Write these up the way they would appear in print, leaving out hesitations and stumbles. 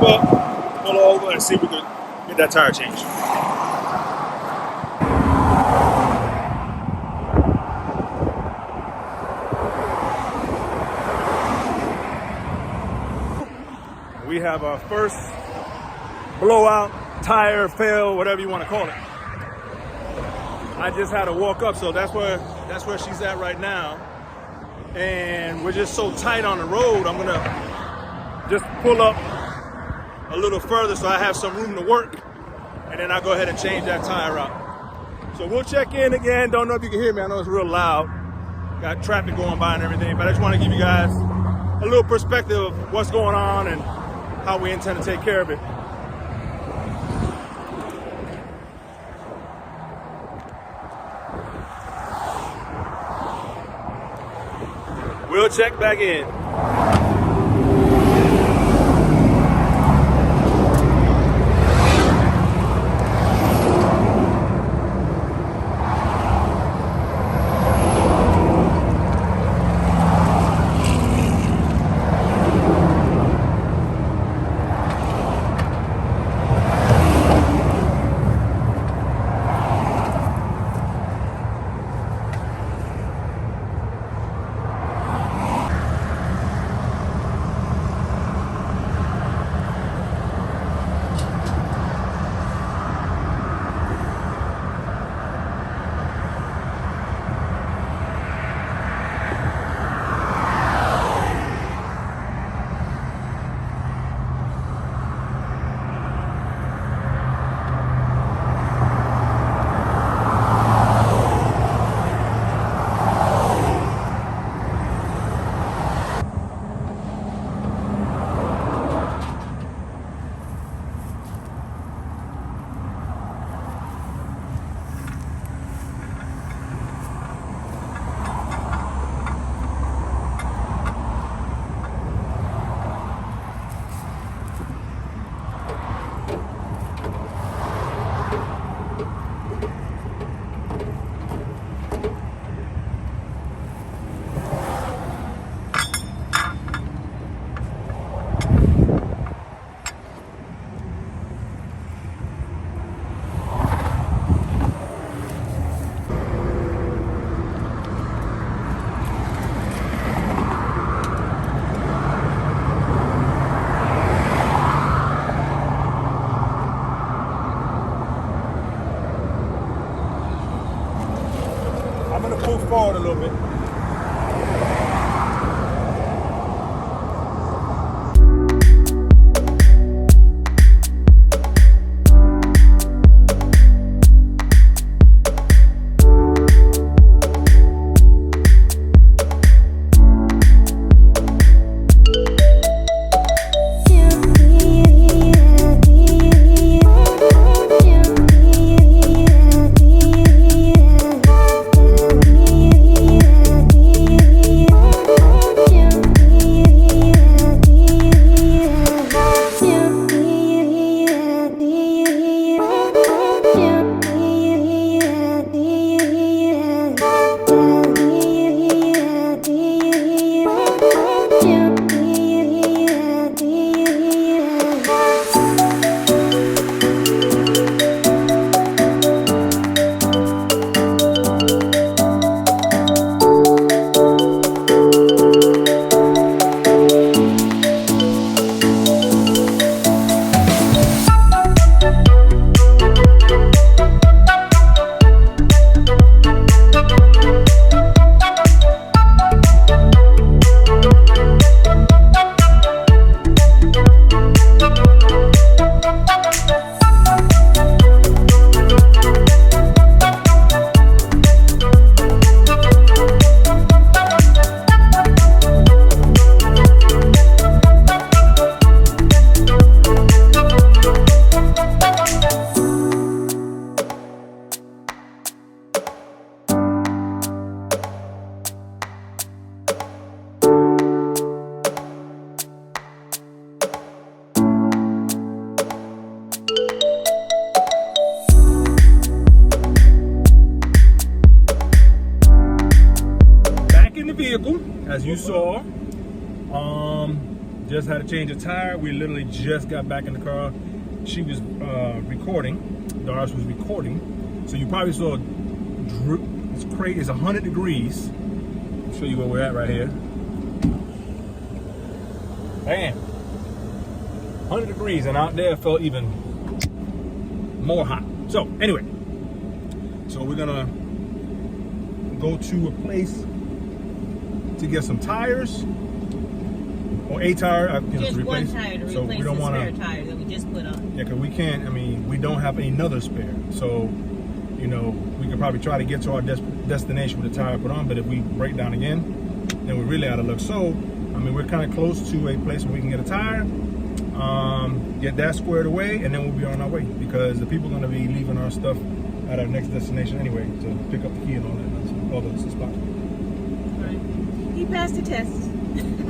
up, pull over, and see if we can get that tire changed. We have our first blowout, tire fail, whatever you want to call it. I just had to walk up, so that's where she's at right now. And we're just so tight on the road, I'm gonna just pull up a little further so I have some room to work, and then I'll go ahead and change that tire out. So we'll check in again. Don't know if you can hear me. I know it's real loud. Got traffic going by and everything, but I just want to give you guys a little perspective of what's going on and how we intend to take care of it. We'll check back in. I'm gonna move forward a little bit. As you saw, Just had to change a tire. We literally just got back in the car. She was recording. Doris was recording. So you probably saw it's crazy. It's 100 degrees. I'll show you where we're at right here. Bam. 100 degrees, and out there it felt even more hot. So anyway, so we're gonna go to a place to get some tires, or a tire. Just to replace. One tire to so replace we don't the wanna, spare tire that we just put on. Yeah, because we can't. I mean, we don't have another spare. So, you know, we could probably try to get to our destination with the tire put on. But if we break down again, then we're really out of luck. So, I mean, we're kind of close to a place where we can get a tire. Get that squared away, and then we'll be on our way, because the people are going to be leaving our stuff at our next destination anyway to pick up the key and all those spots. Right. He passed the test.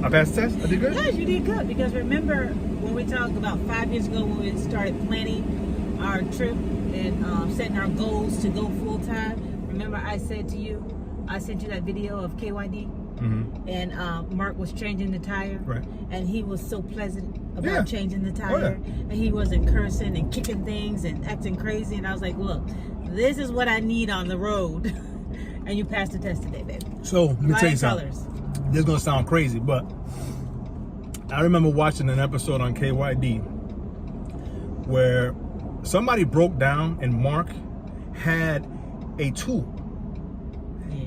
I passed the test? I did good? Yes, you did good, because remember when we talked about 5 years ago when we started planning our trip and setting our goals to go full time? Remember I said to you, I sent you that video of KYD? Mm-hmm. And Mark was changing the tire, right? And he was so pleasant about changing the tire, oh, yeah. And he wasn't cursing and kicking things and acting crazy. And I was like, look, this is what I need on the road. And you passed the test today, baby. So let me tell you something. This is gonna sound crazy, but I remember watching an episode on KYD where somebody broke down and Mark had a tool.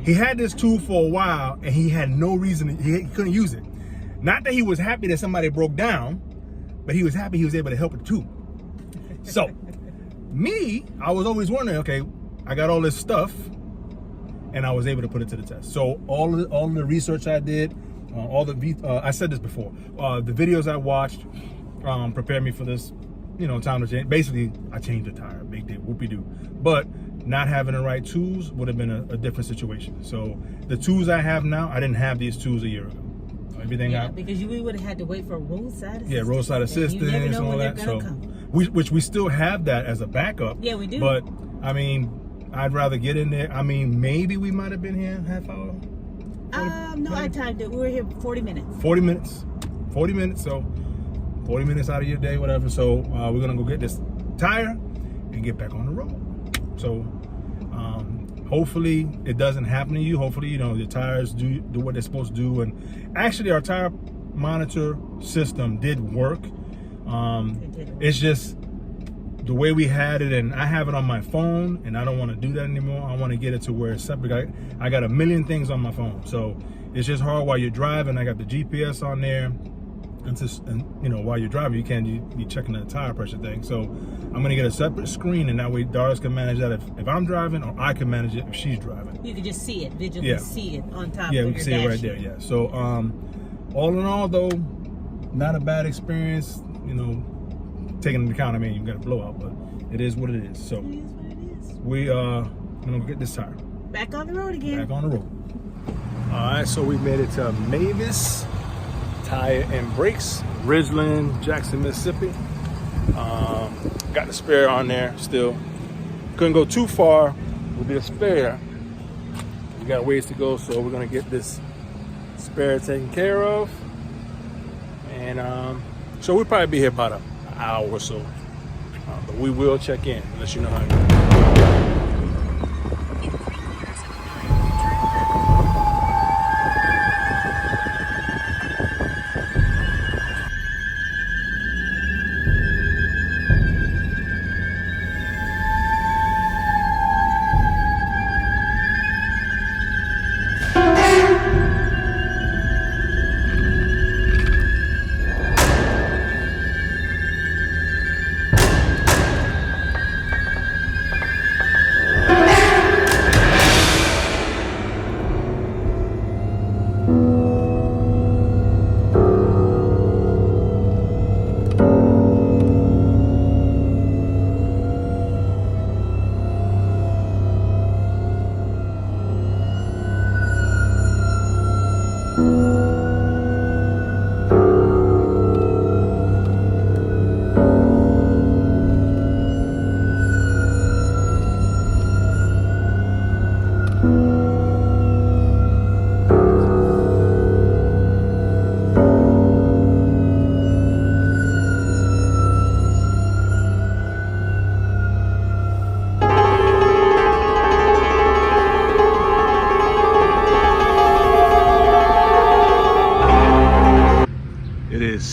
He had this tool for a while, and he had no reason, he couldn't use it. Not that he was happy that somebody broke down, but he was happy he was able to help with the tool. So, I was always wondering, okay, I got all this stuff, and I was able to put it to the test. So all the research I did, I said this before, the videos I watched prepared me for this, you know, time to change. Basically, I changed the tire, big deal, whoopie-doo. But not having the right tools would have been a different situation. So the tools I have now, I didn't have these tools a year ago. Everything because we would have had to wait for roadside assistance. Yeah, roadside assistance and all that. So, which we still have that as a backup. Yeah, we do. But I mean, I'd rather get in there. I mean, maybe we might have been here half hour. No, I timed it. We were here 40 minutes. 40 minutes. 40 minutes. So 40 minutes out of your day, whatever. So we're gonna go get this tire and get back on the road. So hopefully it doesn't happen to you. Hopefully, you know, your tires do what they're supposed to do. And actually our tire monitor system did work. It's just the way we had it, and I have it on my phone, and I don't want to do that anymore. I want to get it to where it's separate. I got a million things on my phone, so it's just hard while you're driving. I got the GPS on there. And you know, while you're driving, you can't be checking the tire pressure thing. So I'm gonna get a separate screen, and that way Doris can manage that if I'm driving, or I can manage it if she's driving. You can just see it, visually see it on top of we your can see it right there. Yeah. So all in all, though, not a bad experience. You know, taking into account, I mean, you got a blowout, but it is what it is. So it is what it is. We gonna get this tire. Back on the road again. Back on the road. All right, so we made it to Memphis Tire and Brakes, Ridgeland, Jackson, Mississippi. Got the spare on there still. Couldn't go too far with the spare. We got ways to go, so we're gonna get this spare taken care of. And so we'll probably be here about an hour or so. But we will check in and let you know how it goes.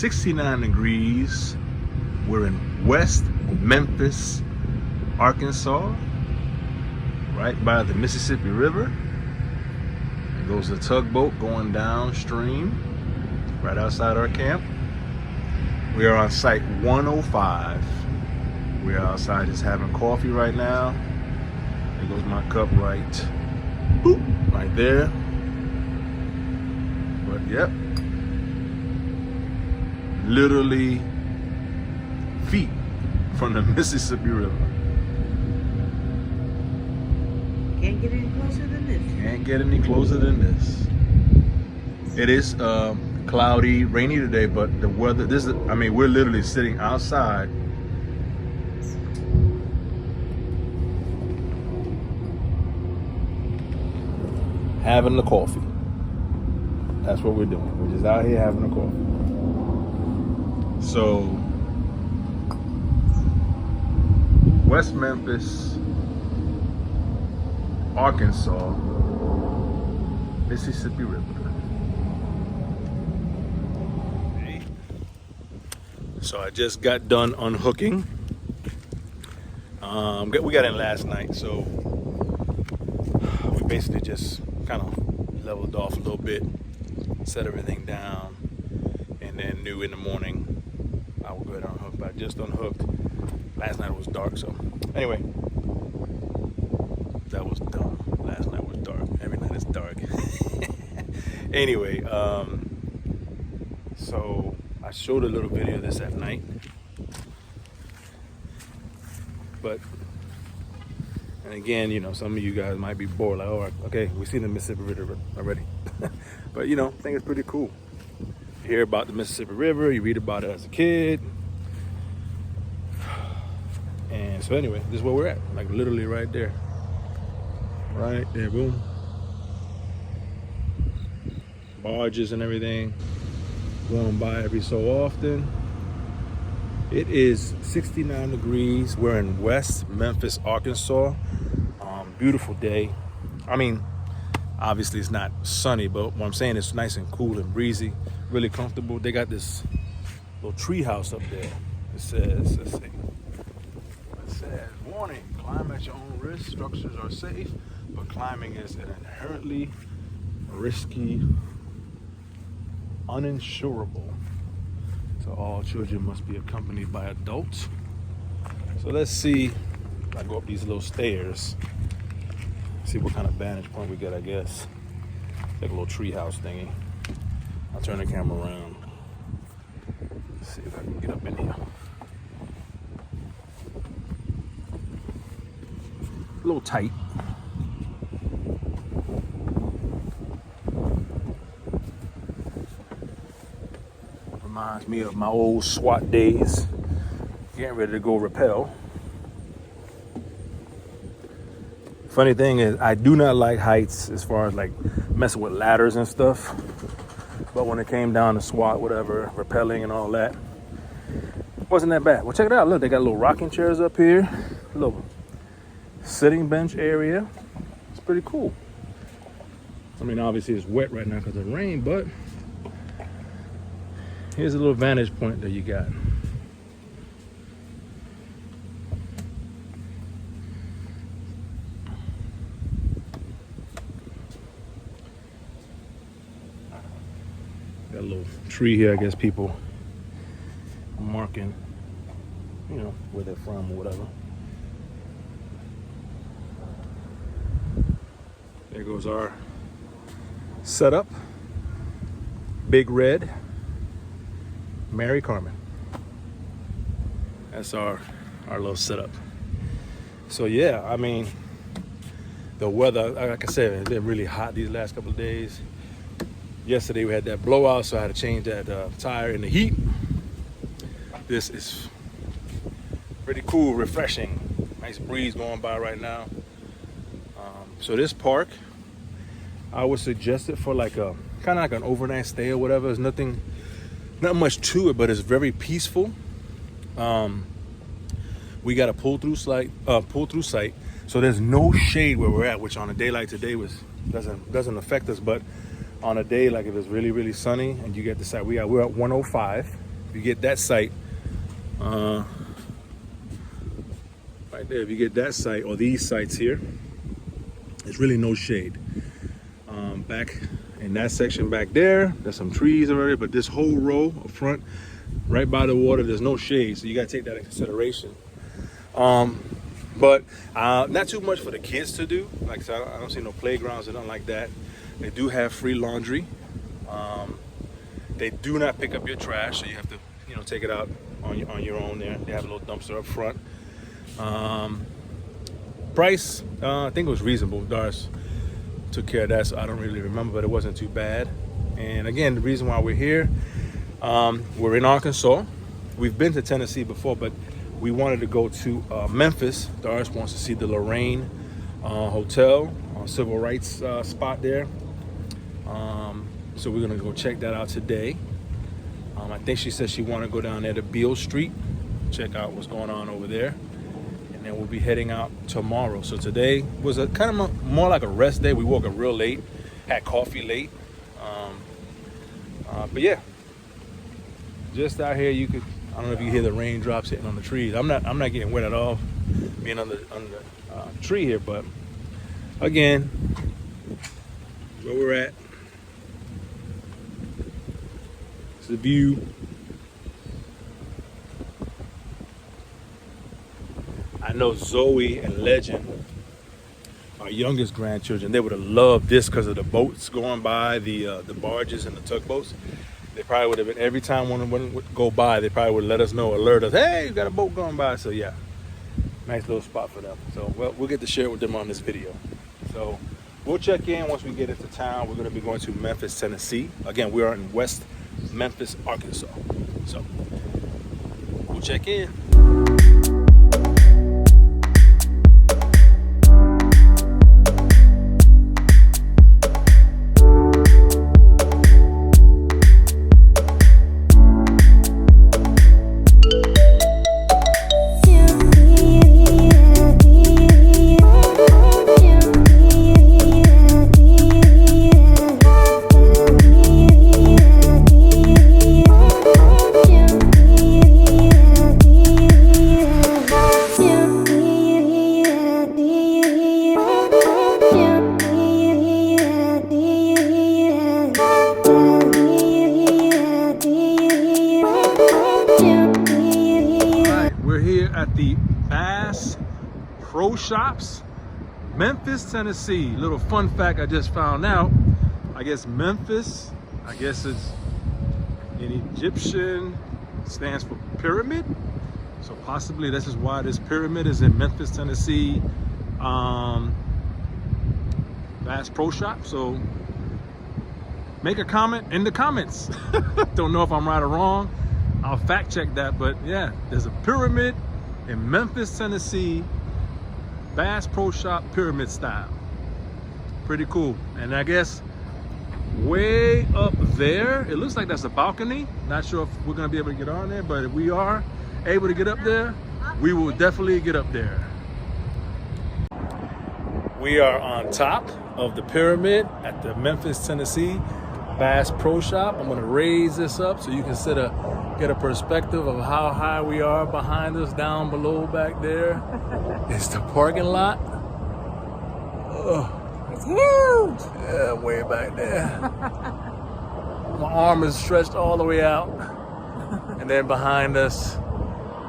69 degrees. We're in West Memphis, Arkansas, right by the Mississippi River. There goes the tugboat going downstream, right outside our camp. We are on site 105. We're outside just having coffee right now. There goes my cup right, boop, right there. But yep, literally feet from the Mississippi River. Can't get any closer than this. Can't get any closer than this. It is cloudy, rainy today, but the weather, I mean, we're literally sitting outside. Having the coffee. That's what we're doing. We're just out here having a coffee. So, West Memphis, Arkansas, Mississippi River. So I just got done unhooking. We got in last night, so we basically just kind of leveled off a little bit, set everything down, and then knew in the morning I would go ahead and unhook. But I just unhooked. Last night it was dark, so anyway, that was dumb. Last night was dark. Every night it's dark. Anyway, so I showed a little video of this at night, but and again, you know, some of you guys might be bored, like, oh, okay, we've seen the Mississippi River already. But you know, I think it's pretty cool. You hear about the Mississippi River, you read about it as a kid. And so anyway, this is where we're at, like literally right there. Right there, boom. Barges and everything going by every so often. It is 69 degrees. We're in West Memphis, Arkansas. Beautiful day. I mean, obviously it's not sunny, but what I'm saying is nice and cool and breezy, really comfortable. They got this little tree house up there. It says, let's see. It says, warning, climb at your own risk. Structures are safe, but climbing is an inherently risky, uninsurable. So all children must be accompanied by adults. So let's see if I go up these little stairs. See what kind of vantage point we get, I guess. Like a little tree house thingy. I'll turn the camera around. Let's see if I can get up in here. A little tight. Reminds me of my old SWAT days. Getting ready to go rappel. Funny thing is, I do not like heights as far as like messing with ladders and stuff. But when it came down to SWAT, whatever, rappelling and all that, it wasn't that bad. Well, check it out. Look, they got little rocking chairs up here. A little sitting bench area. It's pretty cool. I mean, obviously it's wet right now because of the rain, but here's a little vantage point that you got. Got a little tree here, I guess people are marking, you know, where they're from or whatever. There goes our setup. Big Red. Mary Carmen. That's our little setup. So yeah, I mean, the weather, like I said, it's been really hot these last couple of days. Yesterday we had that blowout, so I had to change that tire in the heat. This is pretty cool, refreshing. Nice breeze going by right now. So this park, I would suggest it for like a kind of like an overnight stay or whatever. There's not much to it, but it's very peaceful. We got a pull through site, so there's no shade where we're at, which on a day like today doesn't affect us. But on a day like if it's really sunny and you get the site, we're at 105. if you get that site, right there, if you get that site or these sites here, there's really no shade. Back in that section back there, there's some trees already, but this whole row up front, right by the water, there's no shade, so you gotta take that in consideration. But not too much for the kids to do. Like I said, I don't see no playgrounds or nothing like that. They do have free laundry. They do not pick up your trash, so you have to, you know, take it out on your own there. They have a little dumpster up front. Price, I think it was reasonable. Doris took care of that, so I don't really remember, but it wasn't too bad. And again, the reason why we're here, we're in Arkansas. We've been to Tennessee before, but we wanted to go to Memphis. Doris wants to see the Lorraine Hotel, civil rights spot there. So we're gonna go check that out today. I think she said she wanted to go down there to Beale Street, check out what's going on over there. And then we'll be heading out tomorrow. So today was a kind of more like a rest day. We woke up real late, had coffee late. But yeah, just out here, you could, I don't know if you hear the raindrops hitting on the trees. I'm not getting wet at all being on the tree here, but again, where we're at, it's the view. I know Zoe and Legend, our youngest grandchildren, they would have loved this because of the boats going by, the barges and the tugboats. They probably would have been, every time one would go by, they probably would let us know, alert us, hey, you got a boat going by. So yeah, nice little spot for them. So well, we'll get to share it with them on this video. So we'll check in once we get into town. We're going to be going to Memphis, Tennessee. Again, we are in West Memphis, Arkansas. So we'll check in. At the Bass Pro Shops, Memphis, Tennessee. Little fun fact I just found out. I guess Memphis, I guess it's in Egyptian, stands for pyramid. So possibly this is why this pyramid is in Memphis, Tennessee. Bass Pro Shop. So make a comment in the comments. Don't know if I'm right or wrong. I'll fact check that, but yeah, there's a pyramid in Memphis, Tennessee, Bass Pro Shop pyramid style. Pretty cool. And I guess way up there, it looks like that's a balcony. Not sure if we're gonna be able to get on there, but if we are able to get up there, we will definitely get up there. We are on top of the pyramid at the Memphis, Tennessee Bass Pro Shop. I'm gonna raise this up so you can get a perspective of how high we are. Behind us, down below back there, is the parking lot. It's huge. Yeah, way back there. My arm is stretched all the way out. And then behind us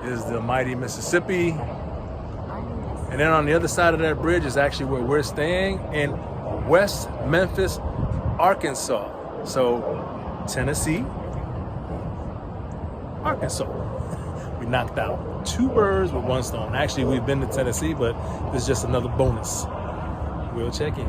is the mighty Mississippi. And then on the other side of that bridge is actually where we're staying in West Memphis, Arkansas. So Tennessee, Arkansas. We knocked out 2 birds with 1 stone. Actually, we've been to Tennessee, but this is just another bonus. We'll check in.